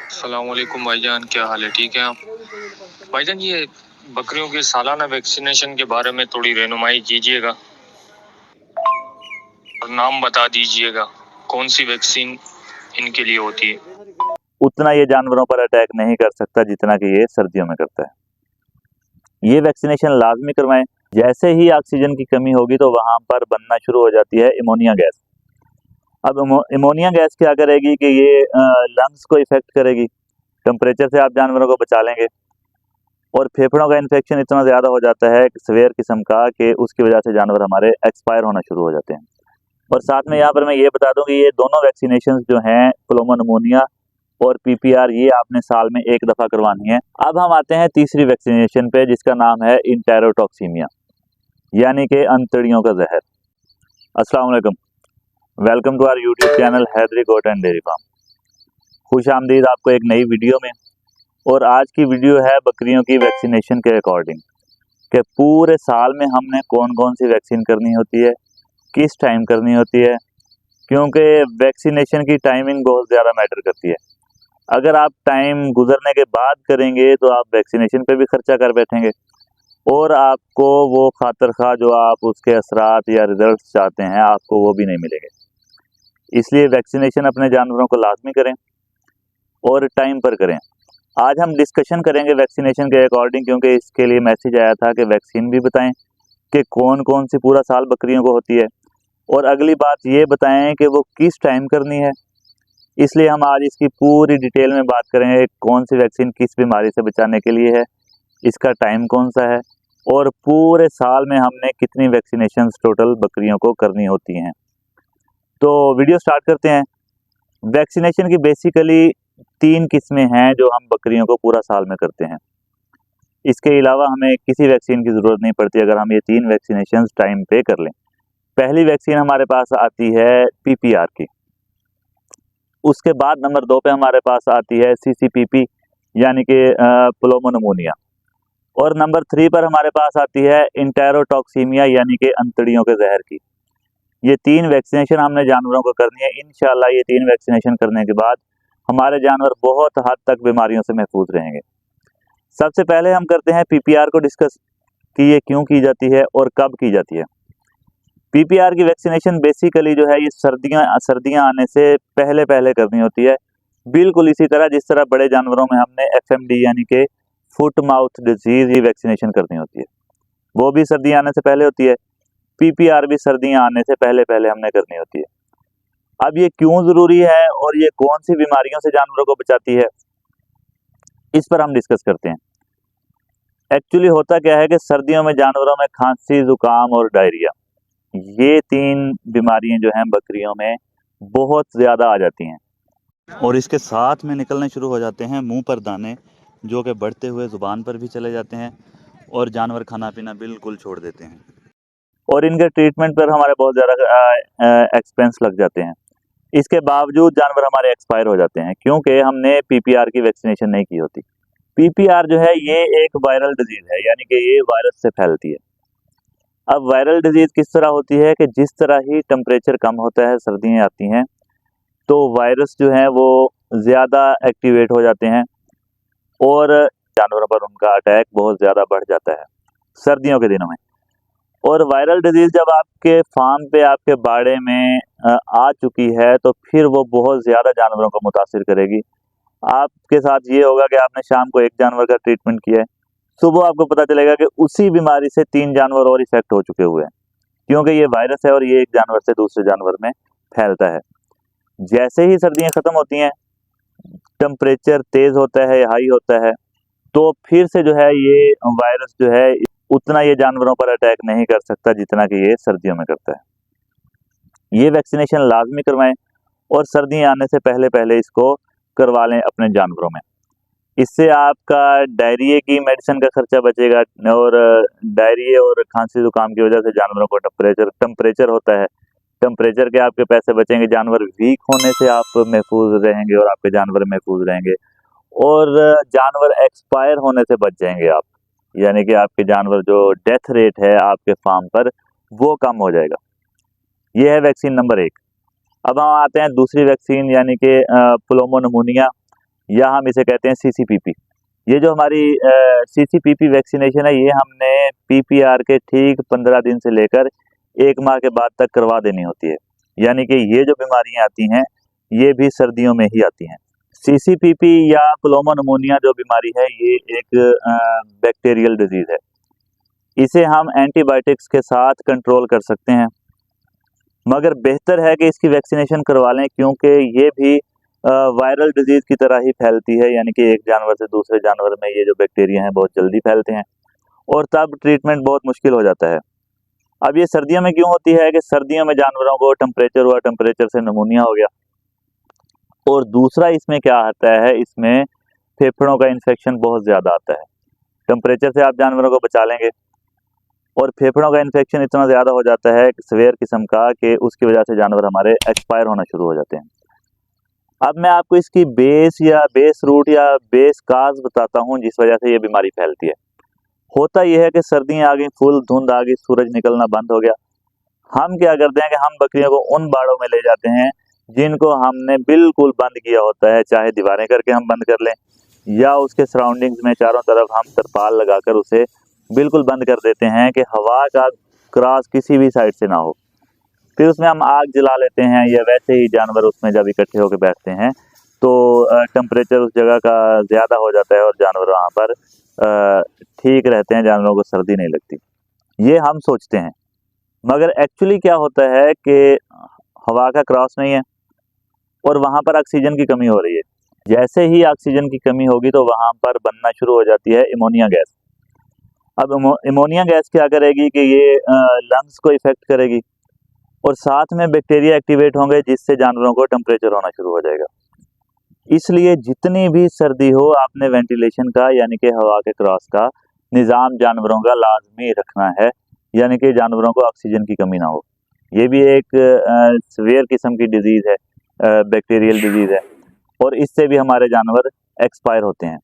अस्सलाम वालेकुम भाईजान, क्या हाल है? ठीक है आप? भाईजान, ये बकरियों के सालाना वैक्सीनेशन के बारे में थोड़ी रहनुमाई कीजिएगा और नाम बता दीजिएगा कौन सी वैक्सीन इनके लिए होती है। उतना ये जानवरों पर अटैक नहीं कर सकता जितना कि ये सर्दियों में करता है। ये वैक्सीनेशन लाजमी करवाएं। जैसे ही ऑक्सीजन की कमी होगी तो वहां पर बनना शुरू हो जाती है इमोनिया गैस। अब इमोनिया गैस क्या करेगी कि ये लंग्स को इफेक्ट करेगी। टेम्परेचर से आप जानवरों को बचा लेंगे और फेफड़ों का इन्फेक्शन इतना ज़्यादा हो जाता है सीवियर किस्म का कि उसकी वजह से जानवर हमारे एक्सपायर होना शुरू हो जाते हैं। और साथ में यहाँ पर मैं ये बता दूं कि ये दोनों वैक्सीनेशन जो हैं प्नeuमोनिया और पीपीआर, ये आपने साल में एक दफ़ा करवानी है। अब हम आते हैं तीसरी वैक्सीनेशन पे जिसका नाम है इंटेरोटॉक्सीमिया, यानी कि अंतड़ियों का जहर। अस्सलाम वालेकुम, welcome to our YouTube channel Haidery goat and dairy farm. खुश आमदीद आपको एक नई वीडियो में। और आज की वीडियो है बकरियों की वैक्सीनेशन के अकॉर्डिंग कि पूरे साल में हमने कौन कौन सी वैक्सीन करनी होती है, किस टाइम करनी होती है, क्योंकि वैक्सीनेशन की टाइमिंग बहुत ज़्यादा मैटर करती है। अगर आप टाइम गुजरने के बाद करेंगे तो आप वैक्सीनेशन पे भी खर्चा कर बैठेंगे और आपको वो खातिर खा जो आप उसके असरात या रिजल्ट चाहते हैं आपको वो भी नहीं मिलेंगे। इसलिए वैक्सीनेशन अपने जानवरों को लाजमी करें और टाइम पर करें। आज हम डिस्कशन करेंगे वैक्सीनेशन के अकॉर्डिंग, क्योंकि इसके लिए मैसेज आया था कि वैक्सीन भी बताएं कि कौन कौन सी पूरा साल बकरियों को होती है, और अगली बात ये बताएं कि वो किस टाइम करनी है। इसलिए हम आज इसकी पूरी डिटेल में बात करेंगे, कौन सी वैक्सीन किस बीमारी से बचाने के लिए है, इसका टाइम कौन सा है, और पूरे साल में हमने कितनी वैक्सीनेशन टोटल बकरियों को करनी होती हैं। तो वीडियो स्टार्ट करते हैं। वैक्सीनेशन की बेसिकली 3 किस्में हैं जो हम बकरियों को पूरा साल में करते हैं। इसके अलावा हमें किसी वैक्सीन की ज़रूरत नहीं पड़ती अगर हम ये 3 वैक्सीनेशन टाइम पे कर लें। पहली वैक्सीन हमारे पास आती है पीपीआर की। उसके बाद नंबर 2 पे हमारे पास आती है सीसीपीपी, यानी कि प्नeuमोनिया। और नंबर 3 पर हमारे पास आती है इंटेरोटॉक्सीमिया, यानी कि अंतड़ियों के जहर की। ये 3 वैक्सीनेशन हमने जानवरों को करनी है। इंशाल्लाह ये 3 वैक्सीनेशन करने के बाद हमारे जानवर बहुत हद तक बीमारियों से महफूज रहेंगे। सबसे पहले हम करते हैं पीपीआर को डिस्कस कि ये क्यों की जाती है और कब की जाती है। पीपीआर की वैक्सीनेशन बेसिकली जो है ये सर्दियां आने से पहले पहले करनी होती है, बिल्कुल इसी तरह जिस तरह बड़े जानवरों में हमने एफएमडी यानी कि फुट माउथ डिजीज की वैक्सीनेशन करनी होती है, वो भी सर्दियां आने से पहले होती है। पीपीआर भी सर्दियां आने से पहले पहले हमने करनी होती है। अब ये क्यों जरूरी है और ये कौन सी बीमारियों से जानवरों को बचाती है, इस पर हम डिस्कस करते हैं। एक्चुअली होता क्या है कि सर्दियों में जानवरों में खांसी, जुकाम और डायरिया, ये 3 बीमारियां जो हैं बकरियों में बहुत ज़्यादा आ जाती हैं और इसके साथ में निकलने शुरू हो जाते हैं मुंह पर दाने, जो कि बढ़ते हुए ज़ुबान पर भी चले जाते हैं और जानवर खाना पीना बिल्कुल छोड़ देते हैं। और इनके ट्रीटमेंट पर हमारे बहुत ज़्यादा एक्सपेंस लग जाते हैं। इसके बावजूद जानवर हमारे एक्सपायर हो जाते हैं क्योंकि हमने पीपीआर की वैक्सीनेशन नहीं की होती। पीपीआर जो है ये एक वायरल डिजीज़ है, यानी कि ये वायरस से फैलती है। अब वायरल डिजीज़ किस तरह होती है कि जिस तरह ही टेम्परेचर कम होता है, सर्दियाँ आती हैं, तो वायरस जो है वो ज़्यादा एक्टिवेट हो जाते हैं और जानवरों पर उनका अटैक बहुत ज़्यादा बढ़ जाता है सर्दियों के दिनों में। और वायरल डिजीज़ जब आपके फार्म पे, आपके बाड़े में आ चुकी है तो फिर वो बहुत ज़्यादा जानवरों को मुतासिर करेगी। आपके साथ ये होगा कि आपने शाम को एक जानवर का ट्रीटमेंट किया है, सुबह आपको पता चलेगा कि उसी बीमारी से 3 जानवर और इफेक्ट हो चुके हुए हैं, क्योंकि ये वायरस है और ये एक जानवर से दूसरे जानवर में फैलता है। जैसे ही सर्दियाँ ख़त्म होती हैं, टेम्परेचर तेज़ होता है, हाई होता है, तो फिर से जो है ये वायरस जो है उतना ये जानवरों पर अटैक नहीं कर सकता जितना कि ये सर्दियों में करता है। ये वैक्सीनेशन लाजमी करवाएं और सर्दियाँ आने से पहले पहले इसको करवा लें अपने जानवरों में। इससे आपका डायरिया की मेडिसिन का खर्चा बचेगा और डायरिया और खांसी जुकाम की वजह से जानवरों को टेम्परेचर होता है, टेम्परेचर के आपके पैसे बचेंगे, जानवर वीक होने से आप महफूज रहेंगे और आपके जानवर महफूज रहेंगे, और जानवर एक्सपायर होने से बच जाएंगे आप, यानी कि आपके जानवर जो डेथ रेट है आपके फार्म पर वो कम हो जाएगा। ये है वैक्सीन नंबर 1। अब हम आते हैं दूसरी वैक्सीन, यानी कि प्नeuमोनिया। या हम इसे कहते हैं CCPP। ये जो हमारी CCPP वैक्सीनेशन है, ये हमने PPR के ठीक 15 दिन से लेकर 1 माह के बाद तक करवा देनी होती है। यानी कि ये जो बीमारियां आती हैं ये भी सर्दियों में ही आती हैं। CCPP या प्नeuमोनिया जो बीमारी है, ये एक बैक्टीरियल डिजीज है। इसे हम एंटीबायोटिक्स के साथ कंट्रोल कर सकते हैं, मगर बेहतर है कि इसकी वैक्सीनेशन करवा लें, क्योंकि ये भी वायरल डिजीज की तरह ही फैलती है। यानी कि एक जानवर से दूसरे जानवर में ये जो बैक्टीरिया हैं बहुत जल्दी फैलते हैं और तब ट्रीटमेंट बहुत मुश्किल हो जाता है। अब ये सर्दियों में क्यों होती है कि सर्दियों में जानवरों को टेम्परेचर हुआ, टेम्परेचर से निमोनिया हो गया। और दूसरा इसमें क्या आता है, इसमें फेफड़ों का इन्फेक्शन बहुत ज़्यादा आता है। टेम्परेचर से आप जानवरों को बचा लेंगे और फेफड़ों का इन्फेक्शन इतना ज़्यादा हो जाता है सीवियर किस्म का कि उसकी वजह से जानवर हमारे एक्सपायर होना शुरू हो जाते हैं। अब मैं आपको इसकी बेस रूट या बेस काज बताता हूँ जिस वजह से ये बीमारी फैलती है। होता यह है कि सर्दियाँ आ गई, फुल धुंध आ गई, सूरज निकलना बंद हो गया। हम क्या करते हैं कि हम बकरियों को उन बाड़ों में ले जाते हैं जिनको हमने बिल्कुल बंद किया होता है, चाहे दीवारें करके हम बंद कर लें या उसके सराउंडिंग्स में चारों तरफ हम तरपाल लगाकर उसे बिल्कुल बंद कर देते हैं कि हवा का क्रॉस किसी भी साइड से ना हो। फिर उसमें हम आग जला लेते हैं या वैसे ही जानवर उसमें जब इकट्ठे होकर बैठते हैं तो टेम्परेचर उस जगह का ज़्यादा हो जाता है और जानवर वहाँ पर ठीक रहते हैं, जानवरों को सर्दी नहीं लगती। ये हम सोचते हैं, मगर एक्चुअली क्या होता है कि हवा का क्रॉस नहीं है और वहाँ पर ऑक्सीजन की कमी हो रही है। जैसे ही ऑक्सीजन की कमी होगी तो वहाँ पर बनना शुरू हो जाती है अमोनिया गैस। अब अमोनिया गैस क्या करेगी कि ये लंग्स को इफेक्ट करेगी और साथ में बैक्टीरिया एक्टिवेट होंगे जिससे जानवरों को टेम्परेचर होना शुरू हो जाएगा। इसलिए जितनी भी सर्दी हो आपने वेंटिलेशन का यानी कि हवा के क्रॉस का निज़ाम जानवरों का लाजमी रखना है, यानी कि जानवरों को ऑक्सीजन की कमी ना हो। ये भी एक सीवियर किस्म की डिजीज़ है, बैक्टीरियल डिजीज़ है और इससे भी हमारे जानवर एक्सपायर होते हैं।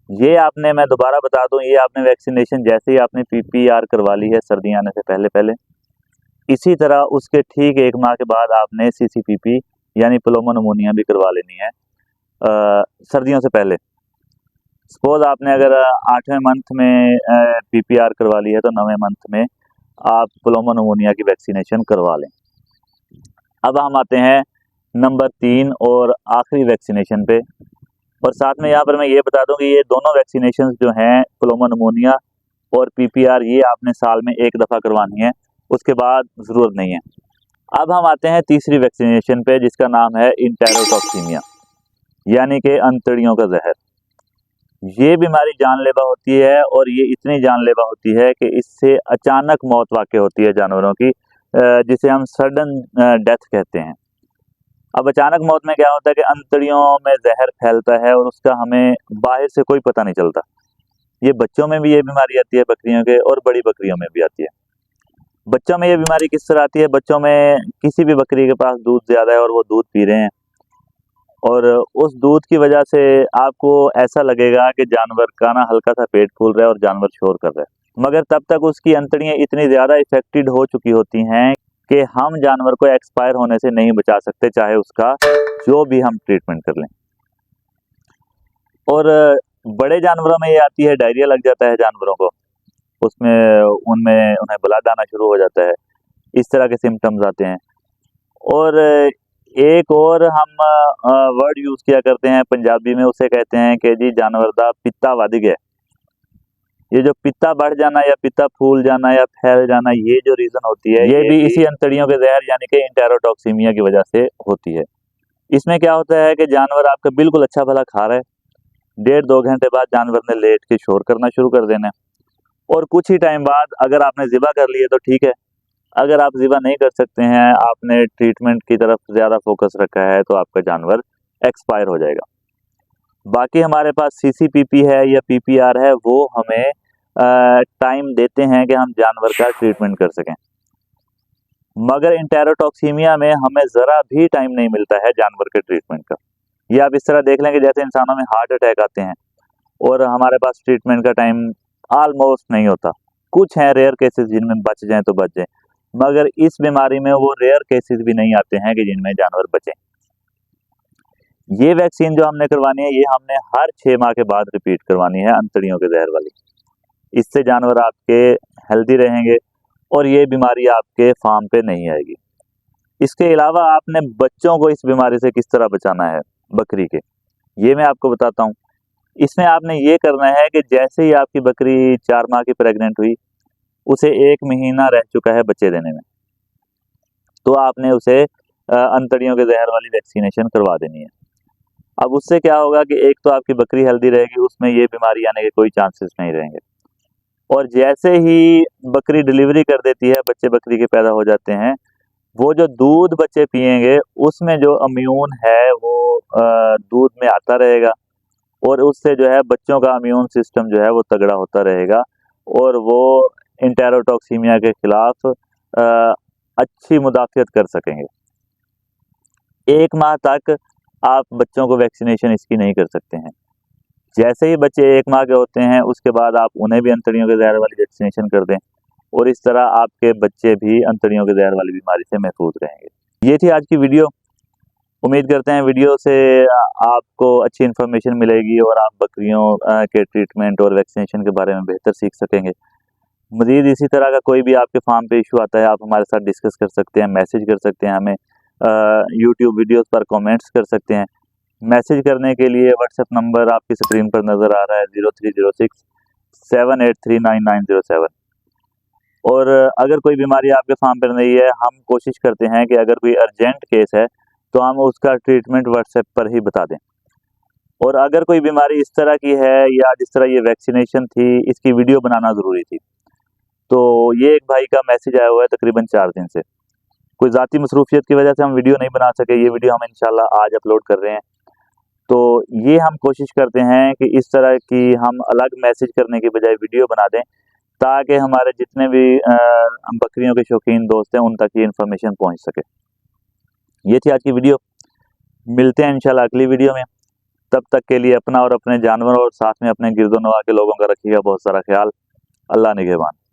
ये आपने, मैं दोबारा बता दूं, ये आपने वैक्सीनेशन जैसे ही आपने PPR करवा ली है सर्दियाँ आने से पहले पहले, इसी तरह उसके ठीक 1 माह के बाद आपने CCPP यानी प्नeuमोनिया भी करवा लेनी है सर्दियों से पहले। सपोज आपने अगर 8वें मंथ में PPR करवा ली है तो 9वें मंथ में आप प्नeuमोनिया की वैक्सीनेशन करवा लें। अब हम आते हैं नंबर 3 और आखिरी वैक्सीनेशन पे, और साथ में यहाँ पर मैं ये बता दूं कि ये दोनों वैक्सीनेशन जो हैं प्नeuमोनिया और PPR, ये आपने साल में 1 दफ़ा करवानी है, उसके बाद ज़रूरत नहीं है। अब हम आते हैं तीसरी वैक्सीनेशन पे जिसका नाम है इंटेरोटॉक्सीमिया यानी कि अंतड़ियों का जहर। ये बीमारी जानलेवा होती है और ये इतनी जानलेवा होती है कि इससे अचानक मौत वाक़ई होती है जानवरों की, जिसे हम सडन डेथ कहते हैं। अब अचानक मौत में क्या होता है कि अंतड़ियों में जहर फैलता है और उसका हमें बाहर से कोई पता नहीं चलता। ये बच्चों में भी ये बीमारी आती है बकरियों के, और बड़ी बकरियों में भी आती है। बच्चों में ये बीमारी किस तरह आती है, बच्चों में किसी भी बकरी के पास दूध ज़्यादा है और वो दूध पी रहे हैं और उस दूध की वजह से आपको ऐसा लगेगा कि जानवर का ना हल्का सा पेट फूल रहा है और जानवर शोर कर रहा है, मगर तब तक उसकी अंतड़ियाँ इतनी ज़्यादा इफेक्टेड हो चुकी होती हैं कि हम जानवर को एक्सपायर होने से नहीं बचा सकते, चाहे उसका जो भी हम ट्रीटमेंट कर लें। और बड़े जानवरों में ये आती है, डायरिया लग जाता है जानवरों को, उसमें उन्हें ब्लड आना शुरू हो जाता है, इस तरह के सिम्टम्स आते हैं। और एक और हम वर्ड यूज़ किया करते हैं पंजाबी में, उसे कहते हैं कि जी जानवर दा पित्ता वध गया। ये जो पित्ता बढ़ जाना या पित्ता फूल जाना या फैल जाना, ये जो रीज़न होती है ये भी इसी अंतड़ियों के जहर यानी कि इंटेरोटॉक्सीमिया की वजह से होती है। इसमें क्या होता है कि जानवर आपका बिल्कुल अच्छा भला खा रहा है, 1.5-2 घंटे बाद जानवर ने लेट के शोर करना शुरू कर देना है, और कुछ ही टाइम बाद अगर आपने ज़िबा कर लिए तो ठीक है, अगर आप ज़िबा नहीं कर सकते हैं, आपने ट्रीटमेंट की तरफ ज़्यादा फोकस रखा है, तो आपका जानवर एक्सपायर हो जाएगा। बाकी हमारे पास CCPP है या PPR है, वो हमें टाइम देते हैं कि हम जानवर का ट्रीटमेंट कर सकें, मगर इंटेरोटॉक्सीमिया में हमें ज़रा भी टाइम नहीं मिलता है जानवर के ट्रीटमेंट का। ये आप इस तरह देख लें कि जैसे इंसानों में हार्ट अटैक आते हैं और हमारे पास ट्रीटमेंट का टाइम ऑलमोस्ट नहीं होता। कुछ हैं रेयर केसेस जिनमें बच जाएं तो बच जाएं, मगर इस बीमारी में वो रेयर केसेस भी नहीं आते हैं कि जिनमें जानवर बचें। ये वैक्सीन जो हमने करवानी है ये हमने हर 6 माह के बाद रिपीट करवानी है, अंतड़ियों के जहर वाली। इससे जानवर आपके हेल्दी रहेंगे और ये बीमारी आपके फार्म पे नहीं आएगी। इसके अलावा आपने बच्चों को इस बीमारी से किस तरह बचाना है बकरी के, ये मैं आपको बताता हूँ। इसमें आपने ये करना है कि जैसे ही आपकी बकरी 4 माह की प्रेग्नेंट हुई, उसे 1 महीना रह चुका है बच्चे देने में, तो आपने उसे अंतड़ियों के जहर वाली वैक्सीनेशन करवा देनी है। अब उससे क्या होगा कि एक तो आपकी बकरी हेल्दी रहेगी, उसमें ये बीमारी आने के कोई चांसेस नहीं रहेंगे। और जैसे ही बकरी डिलीवरी कर देती है, बच्चे बकरी के पैदा हो जाते हैं, वो जो दूध बच्चे पिएंगे उसमें जो इम्यून है वो दूध में आता रहेगा और उससे जो है बच्चों का इम्यून सिस्टम जो है वो तगड़ा होता रहेगा और वो इंटेरोटॉक्सीमिया के खिलाफ अच्छी मुदाफ़ियत कर सकेंगे। 1 माह तक आप बच्चों को वैक्सीनेशन इसकी नहीं कर सकते हैं। जैसे ही बच्चे 1 माह के होते हैं उसके बाद आप उन्हें भी अंतड़ियों के जहर वाली वैक्सीनेशन कर दें और इस तरह आपके बच्चे भी अंतड़ियों के जहर वाली बीमारी से महफूज रहेंगे। ये थी आज की वीडियो। उम्मीद करते हैं वीडियो से आपको अच्छी इन्फॉर्मेशन मिलेगी और आप बकरियों के ट्रीटमेंट और वैक्सीनेशन के बारे में बेहतर सीख सकेंगे। मज़ीद इसी तरह का कोई भी आपके फार्म पे इशू आता है, आप हमारे साथ डिस्कस कर सकते हैं, मैसेज कर सकते हैं, हमें यूट्यूब वीडियोस पर कमेंट्स कर सकते हैं। मैसेज करने के लिए व्हाट्सएप नंबर आपकी स्क्रीन पर नज़र आ रहा है 0306 7839907। और अगर कोई बीमारी आपके फार्म पर नहीं है, हम कोशिश करते हैं कि अगर कोई अर्जेंट केस है तो हम उसका ट्रीटमेंट व्हाट्सएप पर ही बता दें। और अगर कोई बीमारी इस तरह की है या जिस तरह ये वैक्सीनेशन थी, इसकी वीडियो बनाना ज़रूरी थी। तो ये एक भाई का मैसेज आया हुआ है तकरीबन 4 दिन से। कोई ज़ाती मसरूफियत की वजह से हम वीडियो नहीं बना सके, ये वीडियो हम इंशाल्लाह आज अपलोड कर रहे हैं। तो ये हम कोशिश करते हैं कि इस तरह की हम अलग मैसेज करने की बजाय वीडियो बना दें ताकि हमारे जितने भी बकरियों के शौकीन दोस्त हैं उन तक ये इन्फॉर्मेशन पहुंच सके। ये थी आज की वीडियो। मिलते हैं इंशाल्लाह अगली वीडियो में। तब तक के लिए अपना और अपने जानवरों और साथ में अपने गिरदोनवा के लोगों का रखिएगा बहुत सारा ख्याल। अल्लाह निगहबान।